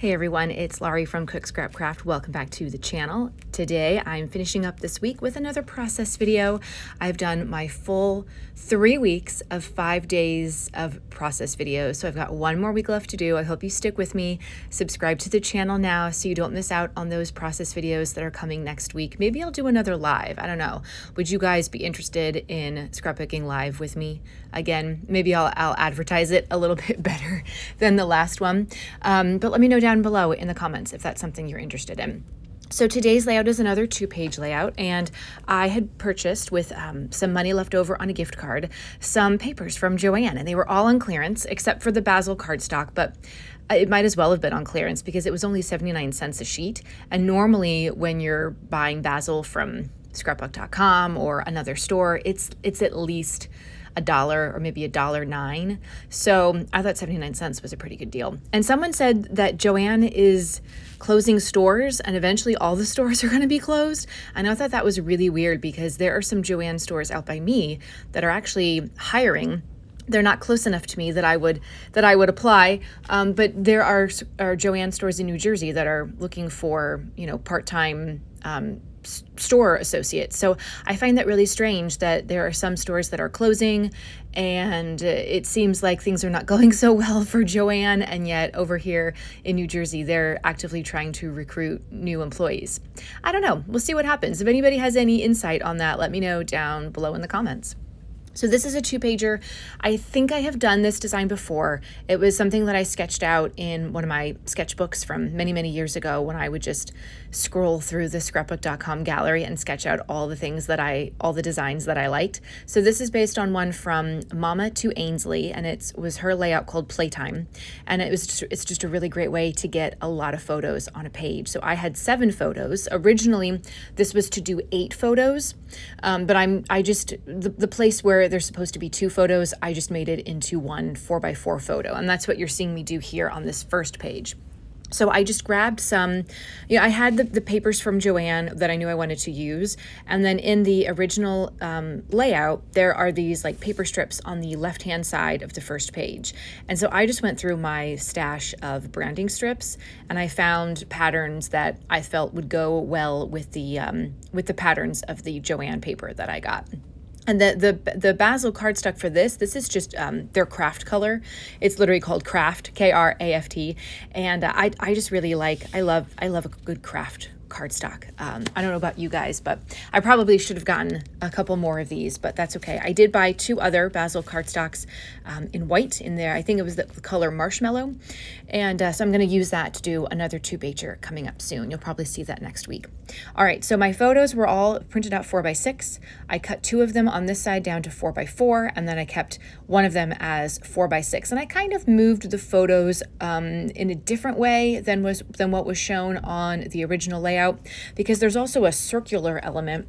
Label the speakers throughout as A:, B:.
A: Hey everyone, it's Laurie from Cook Scrap Craft. Welcome back to the channel. Today I'm finishing up this week with another process video. I've done my full 3 weeks of 5 days of process videos, so I've got one more week left to do. I hope you stick with me. Subscribe to the channel now so you don't miss out on those process videos that are coming next week. Maybe I'll do another live. I don't know. Would you guys be interested in scrapbooking live with me? Again, maybe I'll advertise it a little bit better than the last one. But let me know down below in the comments if that's something you're interested in. So today's layout is another 2-page layout, and I had purchased with some money left over on a gift card some papers from Joanne, and they were all on clearance except for the basil cardstock, but it might as well have been on clearance because it was only 79 cents a sheet. And normally when you're buying basil from scrapbook.com or another store, it's at least $1 or maybe $1.09. So I thought 79 cents was a pretty good deal. And someone said that Joanne is closing stores and eventually all the stores are going to be closed. And I thought that was really weird because there are some Joanne stores out by me that are actually hiring. They're not close enough to me that I would apply, but there are Joanne stores in New Jersey that are looking for, part-time store associates. So I find that really strange that there are some stores that are closing, and it seems like things are not going so well for Joanne, and yet over here in New Jersey they're actively trying to recruit new employees. I don't know. We'll see what happens. If anybody has any insight on that, let me know down below in the comments. So this is a 2-pager. I think I have done this design before. It was something that I sketched out in one of my sketchbooks from many, many years ago when I would just scroll through the scrapbook.com gallery and sketch out all the designs that I liked. So this is based on one from Mama to Ainsley, and it was her layout called Playtime. And it's just a really great way to get a lot of photos on a page. So I had 7 photos. Originally, this was to do 8 photos, but the place where there's supposed to be 2 photos, I just made it into one 4x4 photo. And that's what you're seeing me do here on this first page. So I just grabbed some, I had the papers from Joanne that I knew I wanted to use. And then in the original layout, there are these like paper strips on the left-hand side of the first page. And so I just went through my stash of branding strips, and I found patterns that I felt would go well with the patterns of the Joanne paper that I got. And the basil cardstock for this is just their craft color. It's literally called Craft, K-R-A-F-T. And I just really I love a good craft cardstock. I don't know about you guys, but I probably should have gotten a couple more of these, but that's okay. I did buy 2 other basil cardstocks in white in there. I think it was the color Marshmallow. And so I'm going to use that to do another 2-pager coming up soon. You'll probably see that next week. All right, so my photos were all printed out 4x6. I cut 2 of them on this side down to 4x4, and then I kept one of them as 4x6. And I kind of moved the photos in a different way than what was shown on the original layout, because there's also a circular element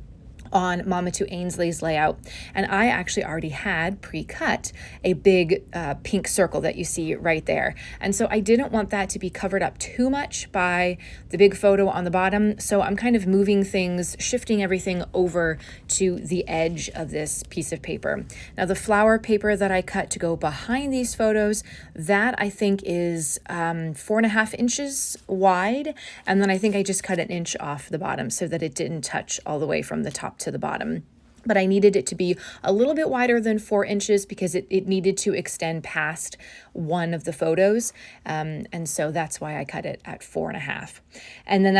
A: on Mama to Ainsley's layout, and I actually already had pre-cut a big pink circle that you see right there. And so I didn't want that to be covered up too much by the big photo on the bottom, so I'm kind of moving things, shifting everything over to the edge of this piece of paper. Now the flower paper that I cut to go behind these photos, that I think is 4.5 inches wide, and then I think I just cut 1 inch off the bottom so that it didn't touch all the way from the top to the bottom. But I needed it to be a little bit wider than 4 inches because it needed to extend past one of the photos. And so that's why I cut it at 4.5. And then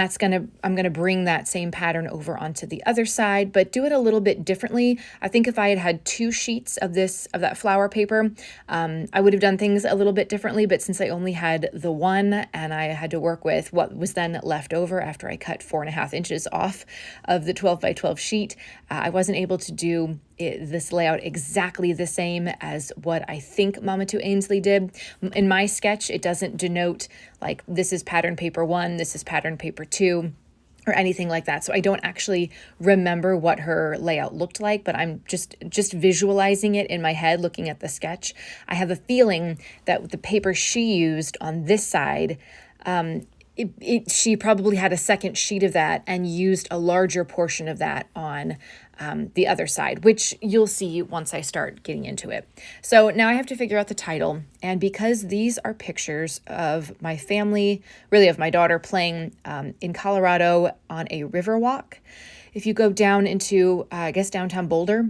A: I'm gonna bring that same pattern over onto the other side, but do it a little bit differently. I think if I had 2 sheets of that flower paper, I would have done things a little bit differently, but since I only had the one and I had to work with what was then left over after I cut 4.5 inches off of the 12x12 sheet, I wasn't able to do this layout exactly the same as what I think Mama to Ainsley did. In my sketch, it doesn't denote like this is pattern paper 1, this is pattern paper 2, or anything like that. So I don't actually remember what her layout looked like, but I'm just visualizing it in my head looking at the sketch. I have a feeling that the paper she used on this side she probably had a second sheet of that and used a larger portion of that on the other side, which you'll see once I start getting into it. So now I have to figure out the title. And because these are pictures of my family, really of my daughter playing in Colorado on a river walk. If you go down into, I guess, downtown Boulder,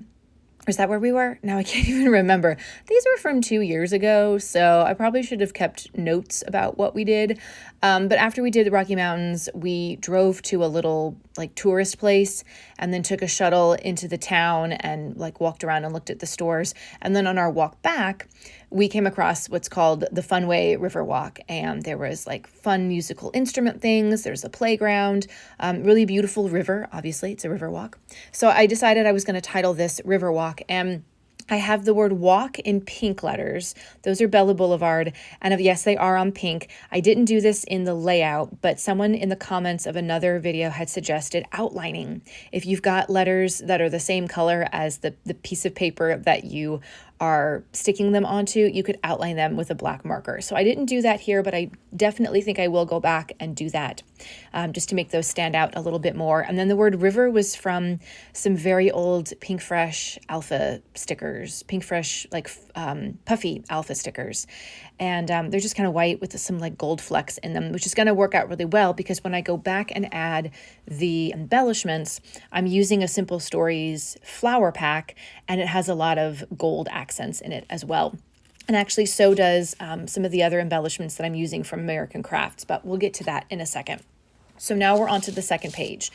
A: is that where we were? Now I can't even remember. These were from 2 years ago, so I probably should have kept notes about what we did. But after we did the Rocky Mountains, we drove to a little like tourist place and then took a shuttle into the town and like walked around and looked at the stores. And then on our walk back, we came across what's called the Funway River Walk. And there was like fun musical instrument things. There's a playground, really beautiful river. Obviously, it's a river walk. So I decided I was going to title this River Walk. And I have the word walk in pink letters. Those are Bella Boulevard. And yes, they are on pink. I didn't do this in the layout, but someone in the comments of another video had suggested outlining. If you've got letters that are the same color as the piece of paper that you are sticking them onto, you could outline them with a black marker. So I didn't do that here, but I definitely think I will go back and do that just to make those stand out a little bit more. And then the word river was from some very old Pink Fresh alpha stickers, Pink Fresh like puffy alpha stickers. And they're just kind of white with some like gold flecks in them, which is going to work out really well because when I go back and add the embellishments, I'm using a Simple Stories flower pack and it has a lot of gold accents in it as well. And actually so does some of the other embellishments that I'm using from American Crafts, but we'll get to that in a second. So now we're on to the second page.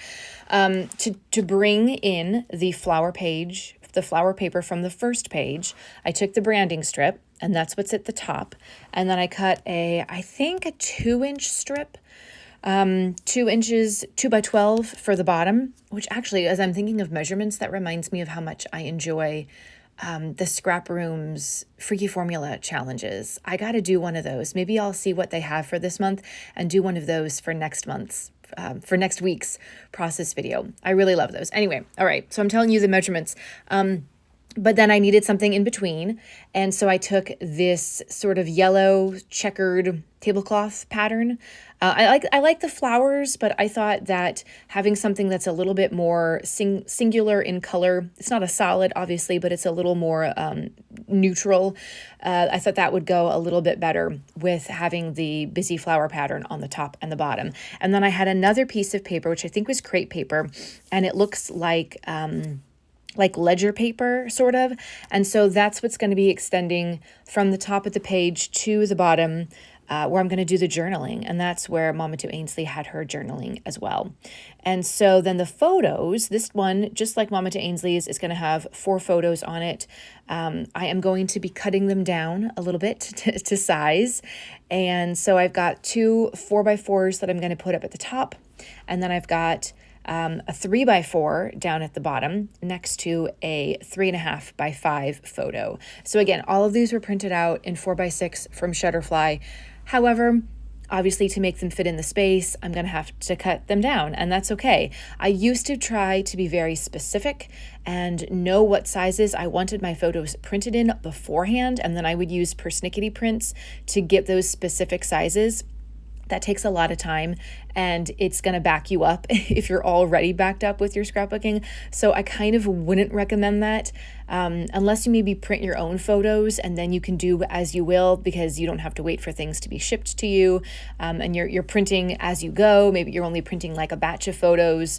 A: To bring in the flower page, the flower paper from the first page, I took the branding strip, and that's what's at the top. And then I cut I think a 2-inch strip, 2 inches, 2 by 12 for the bottom, which actually, as I'm thinking of measurements, that reminds me of how much I enjoy the Scrap Room's Freaky Formula challenges. I got to do one of those. Maybe I'll see what they have for this month and do one of those for next week's process video. I really love those. Anyway, all right. So I'm telling you the measurements. But then I needed something in between. And so I took this sort of yellow checkered tablecloth pattern. I like the flowers, but I thought that having something that's a little bit more singular in color, it's not a solid, obviously, but it's a little more neutral. I thought that would go a little bit better with having the busy flower pattern on the top and the bottom. And then I had another piece of paper, which I think was crepe paper, and it looks like ledger paper, sort of. And so that's what's going to be extending from the top of the page to the bottom, where I'm going to do the journaling. And that's where Mama to Ainsley had her journaling as well. And so then the photos, this one, just like Mama to Ainsley's, is going to have 4 photos on it. I am going to be cutting them down a little bit to size. And so I've got 2 4x4s that I'm going to put up at the top. And then I've got a 3x4 down at the bottom next to a 3.5x5 photo. So again, all of these were printed out in 4x6 from Shutterfly. However, obviously to make them fit in the space, I'm going to have to cut them down, and that's okay. I used to try to be very specific and know what sizes I wanted my photos printed in beforehand, and then I would use persnickety prints to get those specific sizes. That takes a lot of time, and it's going to back you up if you're already backed up with your scrapbooking. So I kind of wouldn't recommend that unless you maybe print your own photos and then you can do as you will, because you don't have to wait for things to be shipped to you, and you're printing as you go. Maybe you're only printing like a batch of photos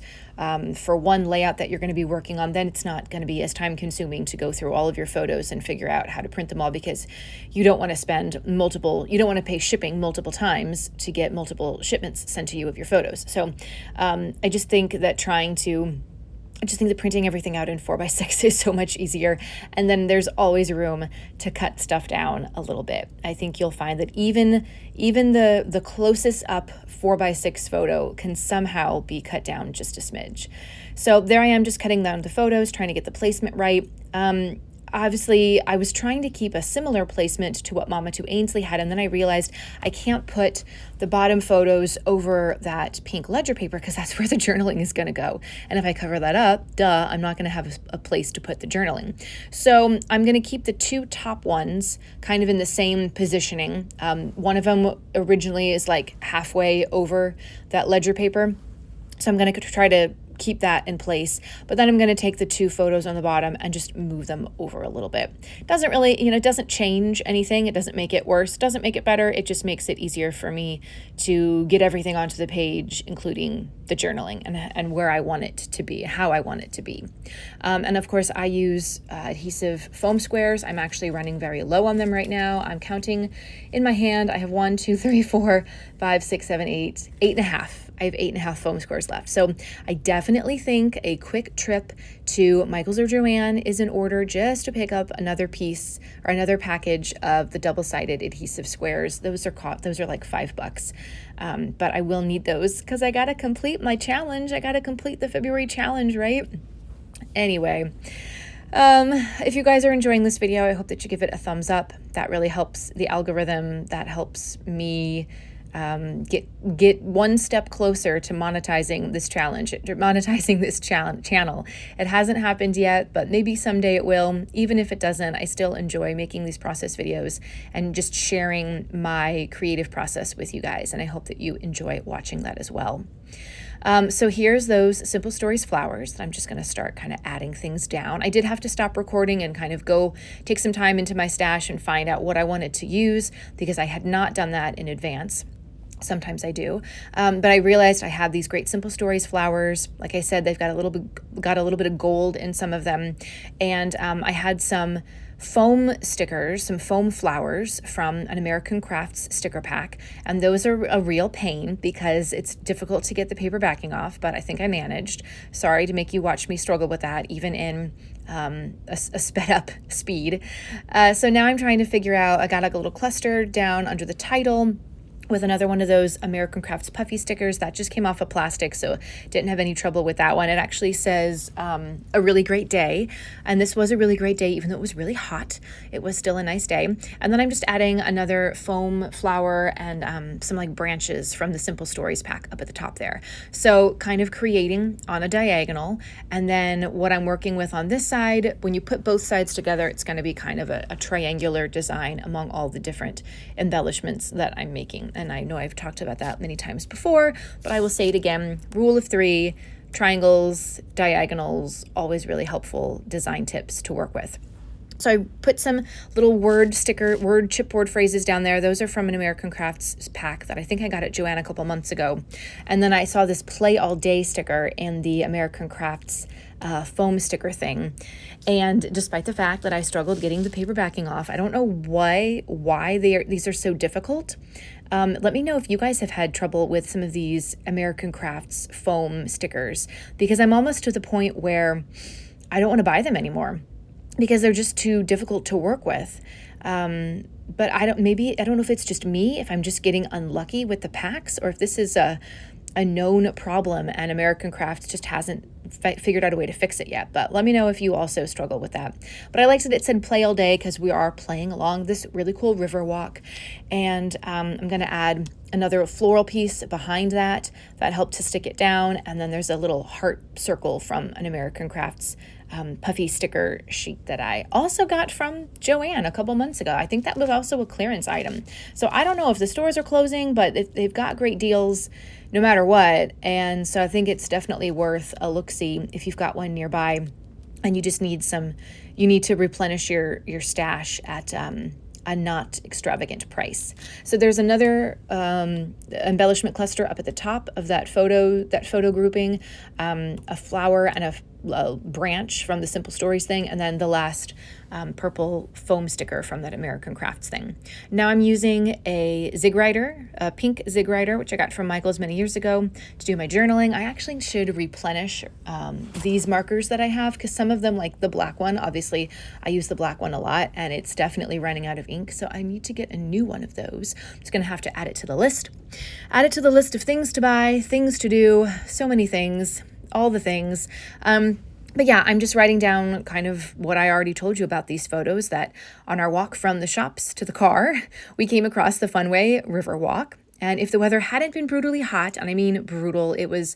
A: for one layout that you're going to be working on. Then it's not going to be as time consuming to go through all of your photos and figure out how to print them all, because you don't want to you don't want to pay shipping multiple times to get multiple shipments sent to you of your photos. So I just think that printing everything out in 4x6 is so much easier. And then there's always room to cut stuff down a little bit. I think you'll find that even the closest up 4x6 photo can somehow be cut down just a smidge. So there I am, just cutting down the photos, trying to get the placement right. obviously I was trying to keep a similar placement to what Mama to Ainsley had, and then I realized I can't put the bottom photos over that pink ledger paper because that's where the journaling is going to go. And if I cover that up, I'm not going to have a place to put the journaling. So I'm going to keep the two top ones kind of in the same positioning. One of them originally is like halfway over that ledger paper. So I'm going to try to keep that in place, but then I'm going to take the two photos on the bottom and just move them over a little bit. Doesn't really, it doesn't change anything. It doesn't make it worse, doesn't make it better. It just makes it easier for me to get everything onto the page, including the journaling and where I want it to be, how I want it to be. And of course I use adhesive foam squares. I'm actually running very low on them right now. I'm counting in my hand. I have 1, 2, 3, 4, 5, 6, 7, 8, 8.5. I have 8.5 foam squares left. So I definitely think a quick trip to Michael's or Joann is in order, just to pick up another piece or another package of the double-sided adhesive squares. Those are like $5. But I will need those because I got to complete my challenge. I got to complete the February challenge, right? Anyway, if you guys are enjoying this video, I hope that you give it a thumbs up. That really helps the algorithm. That helps me get one step closer to monetizing this channel. It hasn't happened yet, but maybe someday it will. Even if it doesn't, I still enjoy making these process videos and just sharing my creative process with you guys. And I hope that you enjoy watching that as well. So here's those Simple Stories flowers. I'm just going to start kind of adding things down. I did have to stop recording and kind of go take some time into my stash and find out what I wanted to use because I had not done that in advance. Sometimes I do, but I realized I have these great Simple Stories flowers. Like I said, they've got a little bit of gold in some of them, and I had some foam stickers, some foam flowers from an American Crafts sticker pack, and those are a real pain because it's difficult to get the paper backing off, but I think I managed. Sorry to make you watch me struggle with that, even in a sped up speed. So now I'm trying to figure out, I got like a little cluster down under the title with another one of those American Crafts puffy stickers that just came off of plastic, so didn't have any trouble with that one. It actually says a really great day, and this was a really great day even though it was really hot. It was still a nice day. And then I'm just adding another foam flower and some like branches from the Simple Stories pack up at the top there. So kind of creating on a diagonal, and then what I'm working with on this side, when you put both sides together, it's going to be kind of a triangular design among all the different embellishments that I'm making. And I know I've talked about that many times before, but I will say it again. Rule of 3, triangles, diagonals, always really helpful design tips to work with. So I put some little word chipboard phrases down there. Those are from an American Crafts pack that I think I got at Joann a couple months ago. And then I saw this Play All Day sticker in the American Crafts foam sticker thing. And despite the fact that I struggled getting the paper backing off, I don't know why these are so difficult. Let me know if you guys have had trouble with some of these American Crafts foam stickers, because I'm almost to the point where I don't want to buy them anymore because they're just too difficult to work with. But I don't know if it's just me, if I'm just getting unlucky with the packs, or if this is a known problem and American Crafts just hasn't figured out a way to fix it yet. But let me know if you also struggle with that. But I liked that it said Play All Day because we are playing along this really cool river walk. And I'm going to add another floral piece behind that helped to stick it down. And then there's a little heart circle from an American Crafts puffy sticker sheet that I also got from Joann a couple months ago. I think that was also a clearance item. So I don't know if the stores are closing, but they've got great deals no matter what. And so I think it's definitely worth a look-see if you've got one nearby and you just need you need to replenish your stash at a not extravagant price. So there's another embellishment cluster up at the top of that photo grouping, a flower and a branch from the Simple Stories thing, and then the last purple foam sticker from that American Crafts thing. Now I'm using a zig writer, a pink zig writer, which I got from Michael's many years ago to do my journaling. I actually should replenish these markers that I have, because some of them, like the black one, obviously I use the black one a lot and it's definitely running out of ink, so I need to get a new one of those. I'm just gonna have to add it to the list. Add it to the list of things to buy, things to do, so many things, all the things. But yeah, I'm just writing down kind of what I already told you about these photos, that on our walk from the shops to the car, we came across the Funway River Walk. And if the weather hadn't been brutally hot, and I mean brutal, it was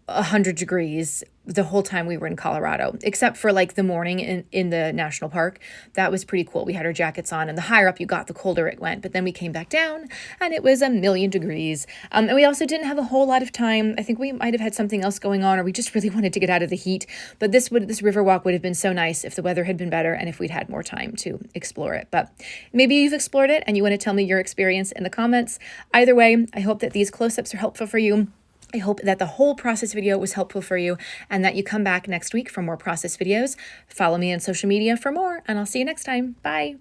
A: 100 degrees the whole time we were in Colorado, except for like the morning in the national park. That was pretty cool. We had our jackets on, and the higher up you got, the colder it went. But then we came back down and it was 1,000,000 degrees. And we also didn't have a whole lot of time. I think we might have had something else going on, or we just really wanted to get out of the heat. But this river walk would have been so nice if the weather had been better and if we'd had more time to explore it. But maybe you've explored it and you want to tell me your experience in the comments. Either way, I hope that these close-ups are helpful for you. I hope that the whole process video was helpful for you and that you come back next week for more process videos. Follow me on social media for more, and I'll see you next time. Bye.